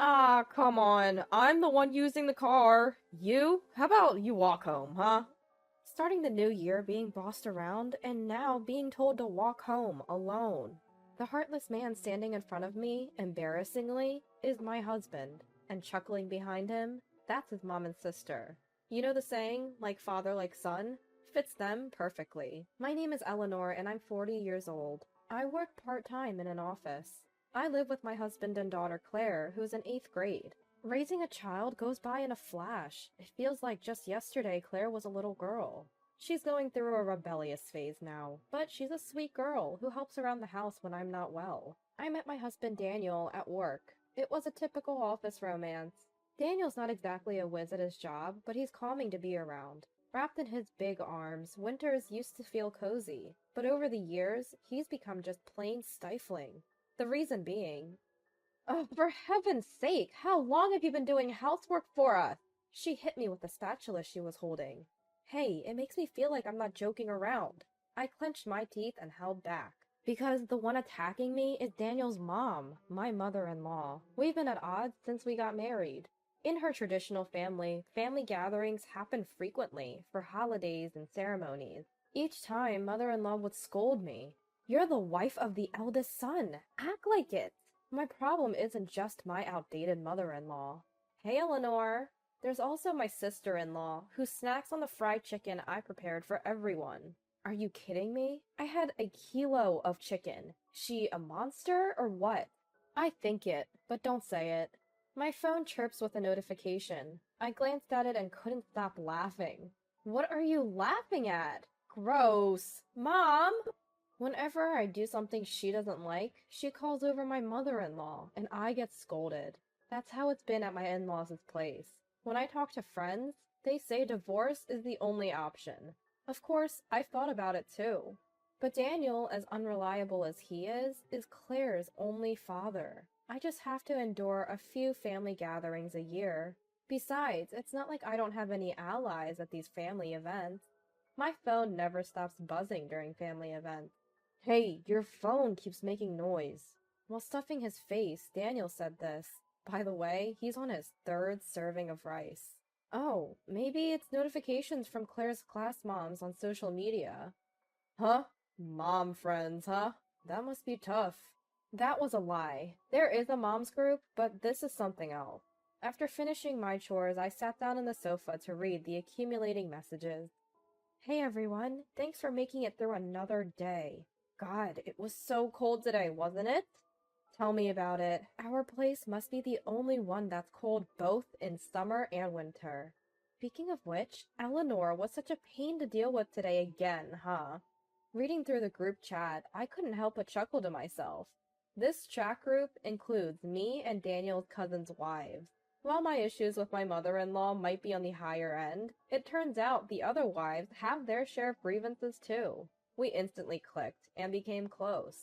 Ah, come on. I'm the one using the car. You? How about you walk home, huh? Starting the new year being bossed around and now being told to walk home alone. The heartless man standing in front of me, embarrassingly, is my husband, and chuckling behind him, that's his mom and sister. You know the saying, like father, like son? Fits them perfectly. My name is Eleanor and I'm 40 years old. I work part-time in an office. I live with my husband and daughter Claire, who's in 8th grade. Raising a child goes by in a flash. It feels like just yesterday Claire was a little girl. She's going through a rebellious phase now, but she's a sweet girl who helps around the house when I'm not well. I met my husband Daniel at work. It was a typical office romance. Daniel's not exactly a whiz at his job, but he's calming to be around. Wrapped in his big arms, winters used to feel cozy, but over the years, he's become just plain stifling. The reason being, oh, for heaven's sake, how long have you been doing housework for us? She hit me with the spatula she was holding. Hey, it makes me feel like I'm not joking around. I clenched my teeth and held back. Because the one attacking me is Daniel's mom, my mother-in-law. We've been at odds since we got married. In her traditional family, family gatherings happen frequently for holidays and ceremonies. Each time, mother-in-law would scold me. You're the wife of the eldest son. Act like it. My problem isn't just my outdated mother-in-law. Hey, Eleanor. There's also my sister-in-law, who snacks on the fried chicken I prepared for everyone. Are you kidding me? I had a kilo of chicken. She a monster or what? I think it, but don't say it. My phone chirps with a notification. I glanced at it and couldn't stop laughing. What are you laughing at? Gross. Mom! Whenever I do something she doesn't like, she calls over my mother-in-law, and I get scolded. That's how it's been at my in-laws' place. When I talk to friends, they say divorce is the only option. Of course, I've thought about it too. But Daniel, as unreliable as he is Claire's only father. I just have to endure a few family gatherings a year. Besides, it's not like I don't have any allies at these family events. My phone never stops buzzing during family events. Hey, your phone keeps making noise. While stuffing his face, Daniel said this. By the way, he's on his third serving of rice. Oh, maybe it's notifications from Claire's class moms on social media. Huh? Mom friends, huh? That must be tough. That was a lie. There is a mom's group, but this is something else. After finishing my chores, I sat down on the sofa to read the accumulating messages. Hey everyone, thanks for making it through another day. God, it was so cold today, wasn't it? Tell me about it. Our place must be the only one that's cold both in summer and winter. Speaking of which, Eleanor was such a pain to deal with today again, huh? Reading through the group chat, I couldn't help but chuckle to myself. This chat group includes me and Daniel's cousins' wives. While my issues with my mother-in-law might be on the higher end, it turns out the other wives have their share of grievances too. We instantly clicked and became close.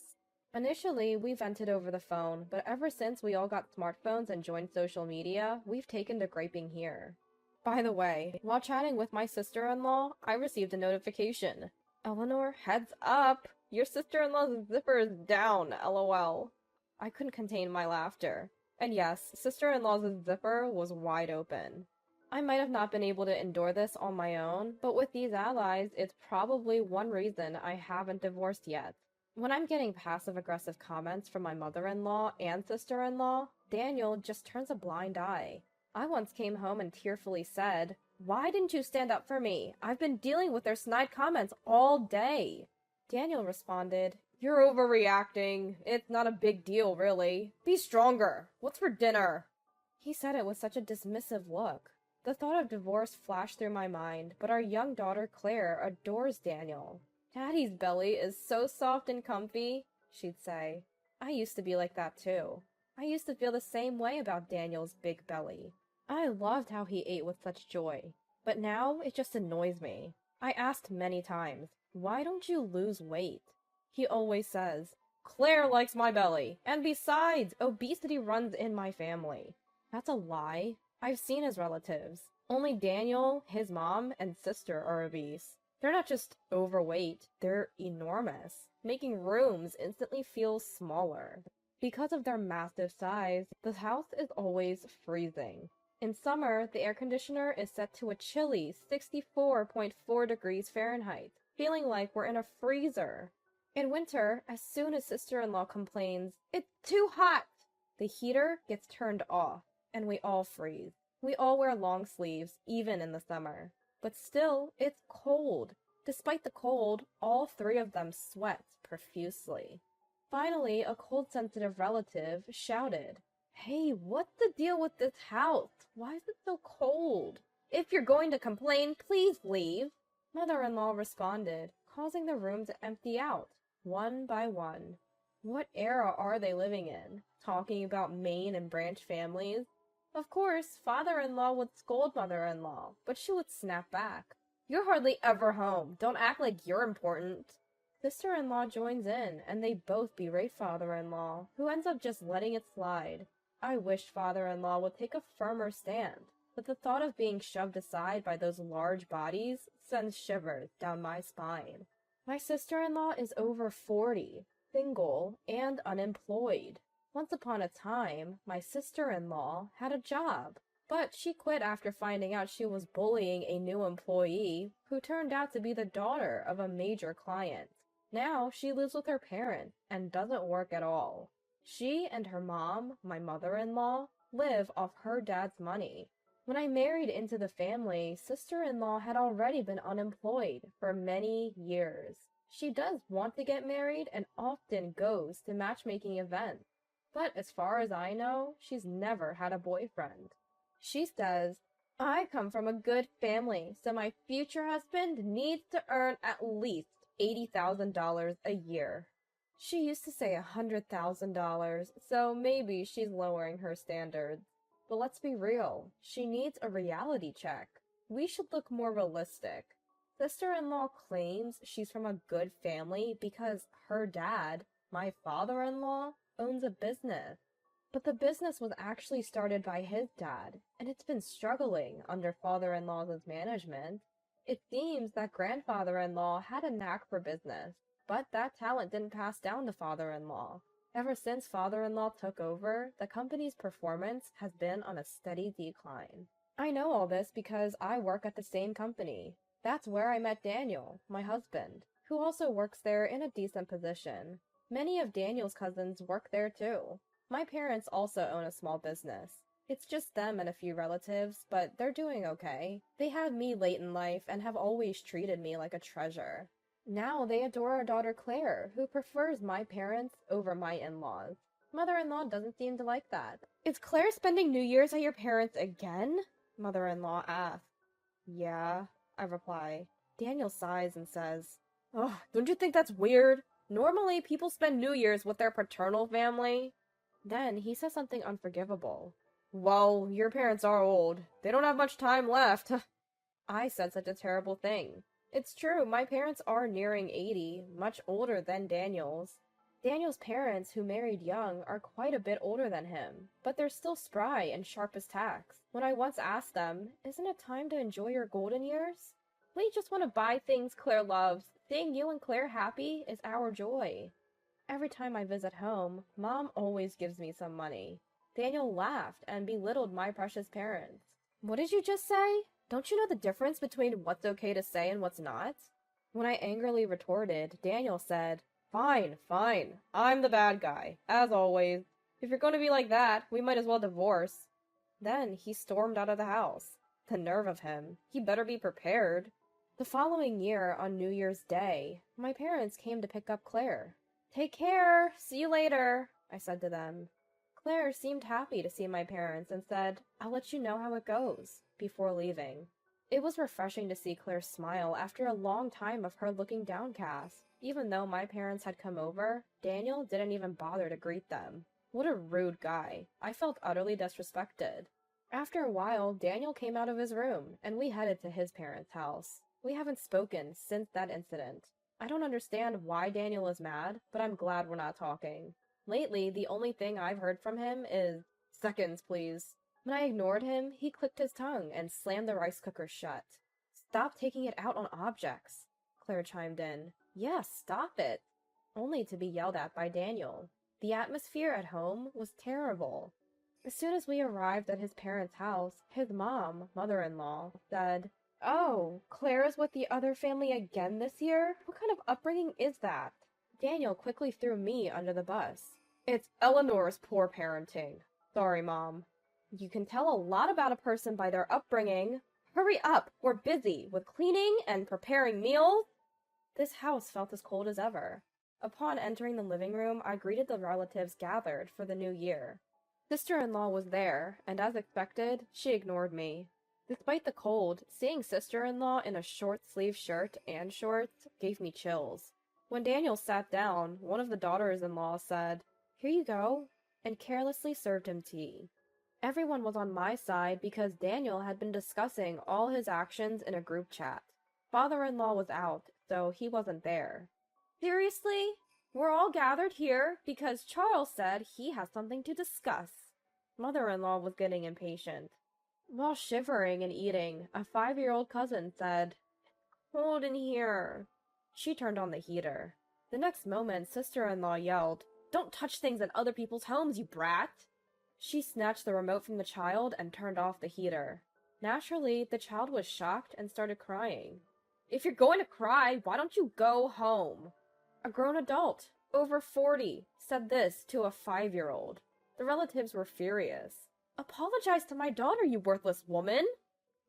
Initially, we vented over the phone, but ever since we all got smartphones and joined social media, we've taken to griping here. By the way, while chatting with my sister-in-law, I received a notification. Eleanor, heads up! Your sister-in-law's zipper is down, lol. I couldn't contain my laughter. And yes, sister-in-law's zipper was wide open. I might have not been able to endure this on my own, but with these allies, it's probably one reason I haven't divorced yet. When I'm getting passive-aggressive comments from my mother-in-law and sister-in-law, Daniel just turns a blind eye. I once came home and tearfully said, "Why didn't you stand up for me? I've been dealing with their snide comments all day." Daniel responded, "You're overreacting. It's not a big deal, really. Be stronger. What's for dinner?" He said it with such a dismissive look. The thought of divorce flashed through my mind, but our young daughter Claire adores Daniel. "Daddy's belly is so soft and comfy," she'd say. I used to be like that too. I used to feel the same way about Daniel's big belly. I loved how he ate with such joy. But now it just annoys me. I asked many times, "Why don't you lose weight?" He always says, "Claire likes my belly, and besides, obesity runs in my family." That's a lie. I've seen his relatives. Only Daniel, his mom, and sister are obese. They're not just overweight, they're enormous, making rooms instantly feel smaller. Because of their massive size, the house is always freezing. In summer, the air conditioner is set to a chilly 64.4 degrees Fahrenheit, feeling like we're in a freezer. In winter, as soon as sister-in-law complains, "It's too hot," the heater gets turned off, and we all freeze. We all wear long sleeves, even in the summer. But still, it's cold. Despite the cold, all three of them sweat profusely. Finally, a cold-sensitive relative shouted, "Hey, what's the deal with this house? Why is it so cold? If you're going to complain, please leave." Mother-in-law responded, causing the room to empty out, one by one. What era are they living in? Talking about main and branch families? Of course, father-in-law would scold mother-in-law, but she would snap back. "You're hardly ever home. Don't act like you're important." Sister-in-law joins in, and they both berate father-in-law, who ends up just letting it slide. I wish father-in-law would take a firmer stand, but the thought of being shoved aside by those large bodies sends shivers down my spine. My sister-in-law is over 40, single, and unemployed. Once upon a time, my sister-in-law had a job, but she quit after finding out she was bullying a new employee who turned out to be the daughter of a major client. Now she lives with her parents and doesn't work at all. She and her mom, my mother-in-law, live off her dad's money. When I married into the family, sister-in-law had already been unemployed for many years. She does want to get married and often goes to matchmaking events, but as far as I know, she's never had a boyfriend. She says, "I come from a good family, so my future husband needs to earn at least $80,000 a year." She used to say $100,000, so maybe she's lowering her standards. But let's be real, she needs a reality check. We should look more realistic. Sister-in-law claims she's from a good family because her dad, my father-in-law, owns a business. But the business was actually started by his dad, and it's been struggling under father-in-law's management. It seems that grandfather-in-law had a knack for business, but that talent didn't pass down to father-in-law. Ever since father-in-law took over, the company's performance has been on a steady decline. I know all this because I work at the same company. That's where I met Daniel, my husband, who also works there in a decent position. Many of Daniel's cousins work there too. My parents also own a small business. It's just them and a few relatives, but they're doing okay. They had me late in life and have always treated me like a treasure. Now they adore our daughter Claire, who prefers my parents over my in-laws. Mother-in-law doesn't seem to like that. "Is Claire spending New Year's at your parents' again?" Mother-in-law asks. "Yeah," I reply. Daniel sighs and says, "Oh, don't you think that's weird? Normally people spend New Year's with their paternal family." Then he says something unforgivable. "Well, your parents are old. They don't have much time left." I said such a terrible thing. It's true, my parents are nearing 80, much older than Daniel's. Daniel's parents, who married young, are quite a bit older than him, but they're still spry and sharp as tacks. When I once asked them, "Isn't it time to enjoy your golden years?" "We just want to buy things Claire loves. Seeing you and Claire happy is our joy." Every time I visit home, Mom always gives me some money. Daniel laughed and belittled my precious parents. "What did you just say? Don't you know the difference between what's okay to say and what's not?" When I angrily retorted, Daniel said, "Fine, fine. I'm the bad guy, as always. If you're going to be like that, we might as well divorce." Then he stormed out of the house. The nerve of him. He better be prepared. The following year, on New Year's Day, my parents came to pick up Claire. "Take care. See you later," I said to them. Claire seemed happy to see my parents and said, "I'll let you know how it goes," before leaving. It was refreshing to see Claire smile after a long time of her looking downcast. Even though my parents had come over, Daniel didn't even bother to greet them. What a rude guy. I felt utterly disrespected. After a while, Daniel came out of his room, and we headed to his parents' house. We haven't spoken since that incident. I don't understand why Daniel is mad, but I'm glad we're not talking. Lately, the only thing I've heard from him is, "Seconds, please." When I ignored him, he clicked his tongue and slammed the rice cooker shut. "Stop taking it out on objects," Claire chimed in. "Yes, stop it." Only to be yelled at by Daniel. The atmosphere at home was terrible. As soon as we arrived at his parents' house, his mom, mother-in-law, said, "Oh, Claire is with the other family again this year? What kind of upbringing is that?" Daniel quickly threw me under the bus. "It's Eleanor's poor parenting. Sorry, Mom." "You can tell a lot about a person by their upbringing. Hurry up, we're busy with cleaning and preparing meals." This house felt as cold as ever. Upon entering the living room, I greeted the relatives gathered for the new year. Sister-in-law was there, and as expected, she ignored me. Despite the cold, seeing sister-in-law in a short-sleeved shirt and shorts gave me chills. When Daniel sat down, one of the daughters-in-law said, "Here you go," and carelessly served him tea. Everyone was on my side because Daniel had been discussing all his actions in a group chat. Father-in-law was out, so he wasn't there. "Seriously? We're all gathered here because Charles said he has something to discuss." Mother-in-law was getting impatient. While shivering and eating, a 5-year-old cousin said, "It's cold in here." She turned on the heater. The next moment, sister-in-law yelled, "Don't touch things in other people's homes, you brat!" She snatched the remote from the child and turned off the heater. Naturally, the child was shocked and started crying. "If you're going to cry, why don't you go home?" A grown adult, over 40, said this to a 5-year-old. The relatives were furious. "Apologize to my daughter, you worthless woman!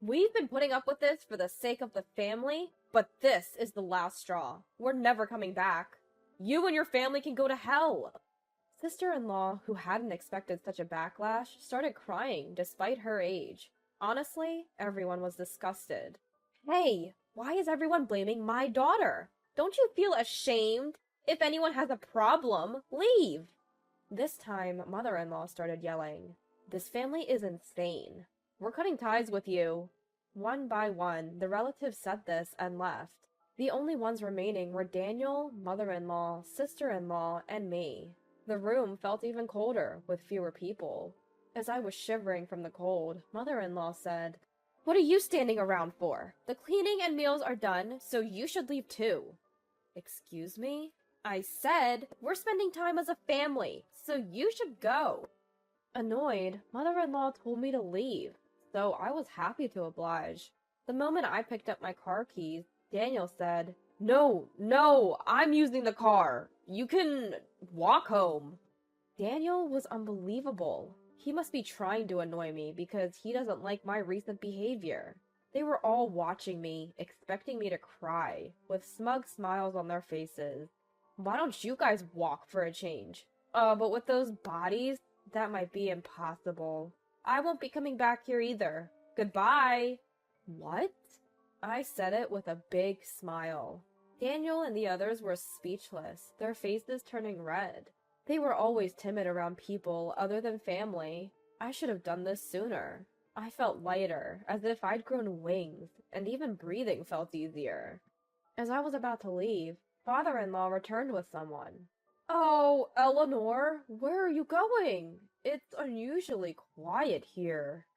We've been putting up with this for the sake of the family, but this is the last straw. We're never coming back. You and your family can go to hell." Sister-in-law, who hadn't expected such a backlash, started crying despite her age. Honestly, everyone was disgusted. "Hey, why is everyone blaming my daughter? Don't you feel ashamed? If anyone has a problem, leave." This time, mother-in-law started yelling, "This family is insane. We're cutting ties with you." One by one, the relatives said this and left. The only ones remaining were Daniel, mother-in-law, sister-in-law, and me. The room felt even colder, with fewer people. As I was shivering from the cold, mother-in-law said, "What are you standing around for? The cleaning and meals are done, so you should leave too." "Excuse me?" "I said, we're spending time as a family, so you should go." Annoyed, mother-in-law told me to leave, so I was happy to oblige. The moment I picked up my car keys, Daniel said, No, I'm using the car. You can walk home." Daniel was unbelievable. He must be trying to annoy me because he doesn't like my recent behavior. They were all watching me, expecting me to cry, with smug smiles on their faces. "Why don't you guys walk for a change?" But with those bodies, that might be impossible. I won't be coming back here either. Goodbye." "What?" I said it with a big smile. Daniel and the others were speechless, their faces turning red. They were always timid around people other than family. I should have done this sooner. I felt lighter, as if I'd grown wings, and even breathing felt easier. As I was about to leave, father-in-law returned with someone. "Oh, Eleanor, where are you going? It's unusually quiet here,"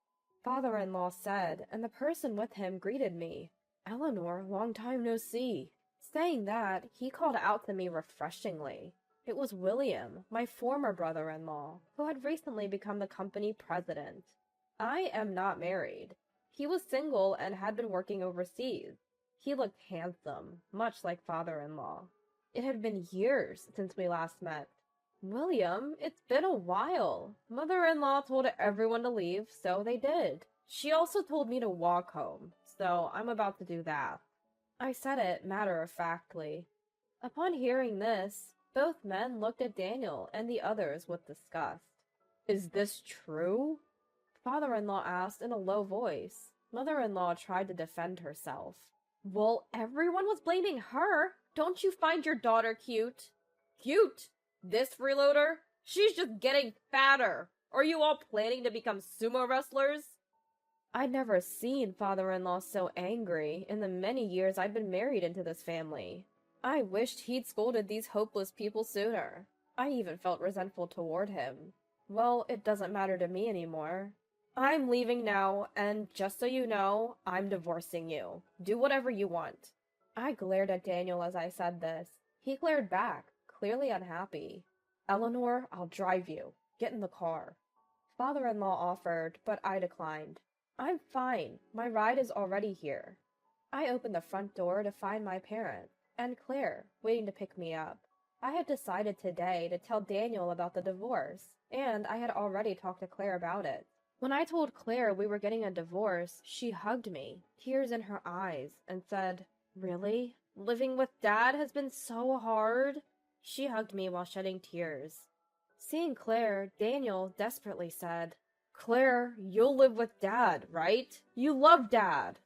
father-in-law said, and the person with him greeted me. "Eleanor, long time no see." Saying that, he called out to me refreshingly. It was William, my former brother-in-law, who had recently become the company president. I am not married. He was single and had been working overseas. He looked handsome, much like father-in-law. It had been years since we last met. "William, it's been a while. Mother-in-law told everyone to leave, so they did. She also told me to walk home, so I'm about to do that." I said it matter-of-factly. Upon hearing this, both men looked at Daniel and the others with disgust. "Is this true?" father-in-law asked in a low voice. Mother-in-law tried to defend herself. "Well, everyone was blaming her. Don't you find your daughter cute?" "Cute? This freeloader? She's just getting fatter. Are you all planning to become sumo wrestlers?" I'd never seen father-in-law so angry in the many years I'd been married into this family. I wished he'd scolded these hopeless people sooner. I even felt resentful toward him. Well, it doesn't matter to me anymore. I'm leaving now, and just so you know, I'm divorcing you. Do whatever you want. I glared at Daniel as I said this. He glared back, clearly unhappy. Eleanor, I'll drive you. Get in the car. Father-in-law offered, but I declined. I'm fine. My ride is already here. I opened the front door to find my parents, and Claire, waiting to pick me up. I had decided today to tell Daniel about the divorce, and I had already talked to Claire about it. When I told Claire we were getting a divorce, she hugged me, tears in her eyes, and said, "Really? Living with Dad has been so hard?" She hugged me while shedding tears. Seeing Claire, Daniel desperately said, "Claire, you'll live with Dad, right? You love Dad."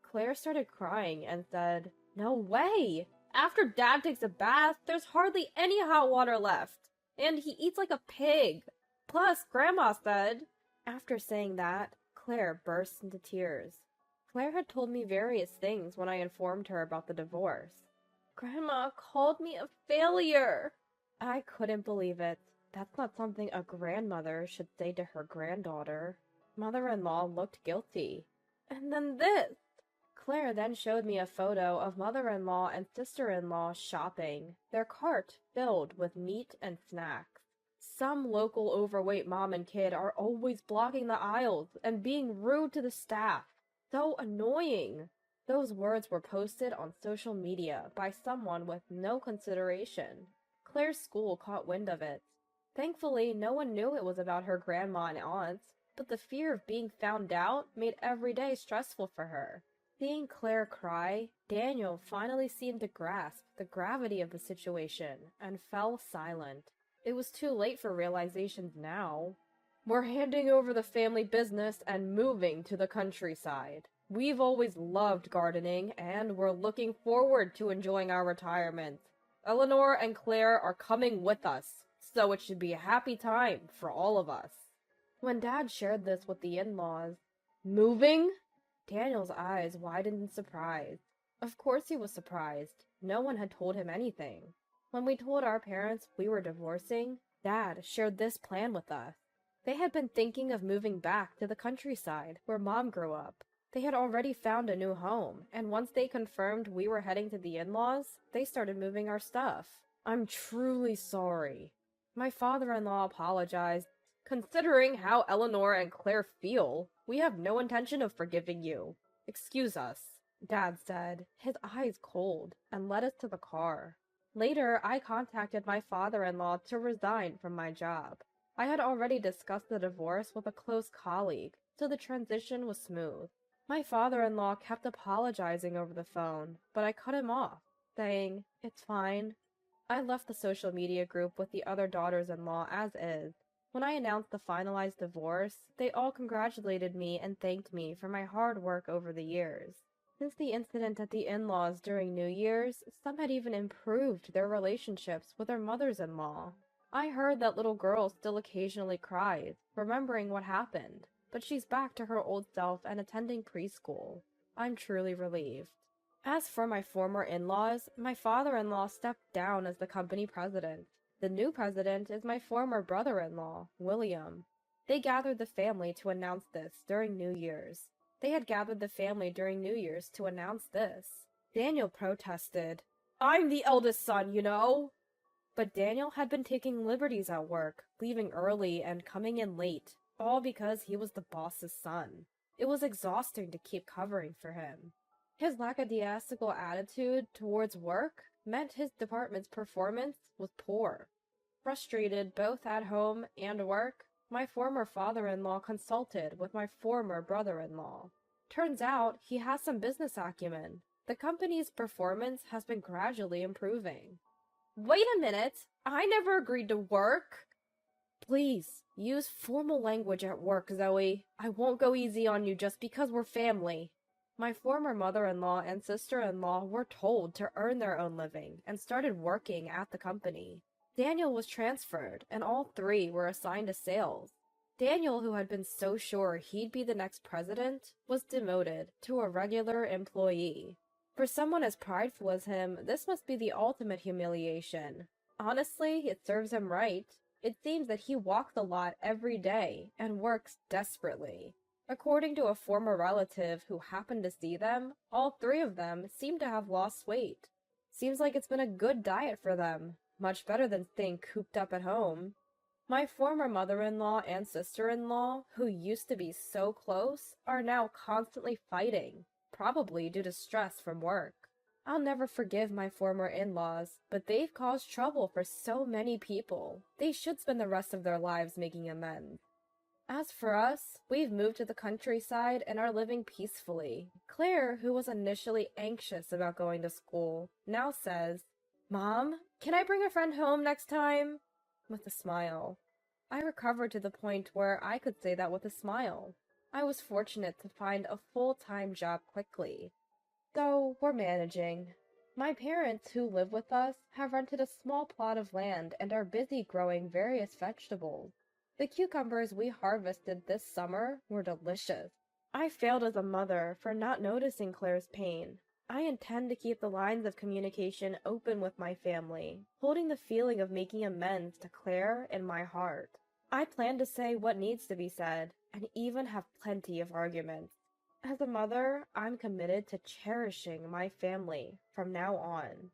Claire started crying and said, "No way! After Dad takes a bath, there's hardly any hot water left, and he eats like a pig. Plus, Grandma said—" After saying that, Claire burst into tears. Claire had told me various things when I informed her about the divorce. "Grandma called me a failure." I couldn't believe it. That's not something a grandmother should say to her granddaughter. Mother-in-law looked guilty. And then this! Claire then showed me a photo of mother-in-law and sister-in-law shopping, their cart filled with meat and snacks. Some local overweight mom and kid are always blocking the aisles and being rude to the staff. So annoying! Those words were posted on social media by someone with no consideration. Claire's school caught wind of it. Thankfully, no one knew it was about her grandma and aunts, but the fear of being found out made every day stressful for her. Seeing Claire cry, Daniel finally seemed to grasp the gravity of the situation and fell silent. It was too late for realizations now. "We're handing over the family business and moving to the countryside. We've always loved gardening, and we're looking forward to enjoying our retirement. Eleanor and Claire are coming with us, so it should be a happy time for all of us." When Dad shared this with the in-laws, "Moving?" Daniel's eyes widened in surprise. Of course he was surprised. No one had told him anything. When we told our parents we were divorcing, Dad shared this plan with us. They had been thinking of moving back to the countryside, where Mom grew up. They had already found a new home, and once they confirmed we were heading to the in-laws, they started moving our stuff. "I'm truly sorry." My father-in-law apologized. "Considering how Eleanor and Claire feel, we have no intention of forgiving you. Excuse us," Dad said, his eyes cold, and led us to the car. Later, I contacted my father-in-law to resign from my job. I had already discussed the divorce with a close colleague, so the transition was smooth. My father-in-law kept apologizing over the phone, but I cut him off, saying, "It's fine." I left the social media group with the other daughters-in-law as is. When I announced the finalized divorce, they all congratulated me and thanked me for my hard work over the years. Since the incident at the in-laws during New Year's, some had even improved their relationships with their mothers-in-law. I heard that little girl still occasionally cries, remembering what happened, but she's back to her old self and attending preschool. I'm truly relieved. As for my former in-laws, my father-in-law stepped down as the company president. The new president is my former brother-in-law, William. They gathered the family to announce this during New Year's. They had gathered the family during New Year's to announce this. Daniel protested. "I'm the eldest son, you know." But Daniel had been taking liberties at work, leaving early and coming in late, all because he was the boss's son. It was exhausting to keep covering for him. His lackadaisical attitude towards work meant his department's performance was poor. Frustrated both at home and work, my former father-in-law consulted with my former brother-in-law. Turns out he has some business acumen. The company's performance has been gradually improving. "Wait a minute! I never agreed to work!" "Please, use formal language at work, Zoe. I won't go easy on you just because we're family." My former mother-in-law and sister-in-law were told to earn their own living and started working at the company. Daniel was transferred, and all three were assigned to sales. Daniel, who had been so sure he'd be the next president, was demoted to a regular employee. For someone as prideful as him, this must be the ultimate humiliation. Honestly, it serves him right. It seems that he walks a lot every day and works desperately. According to a former relative who happened to see them, all three of them seem to have lost weight. Seems like it's been a good diet for them. Much better than staying cooped up at home. My former mother-in-law and sister-in-law, who used to be so close, are now constantly fighting, probably due to stress from work. I'll never forgive my former in-laws, but they've caused trouble for so many people. They should spend the rest of their lives making amends. As for us, we've moved to the countryside and are living peacefully. Claire, who was initially anxious about going to school, now says, "Mom, can I bring a friend home next time?" With a smile. I recovered to the point where I could say that with a smile. I was fortunate to find a full-time job quickly. Though we're managing. My parents, who live with us, have rented a small plot of land and are busy growing various vegetables. The cucumbers we harvested this summer were delicious. I failed as a mother for not noticing Claire's pain. I intend to keep the lines of communication open with my family, holding the feeling of making amends to Claire in my heart. I plan to say what needs to be said, and even have plenty of arguments. As a mother, I'm committed to cherishing my family from now on.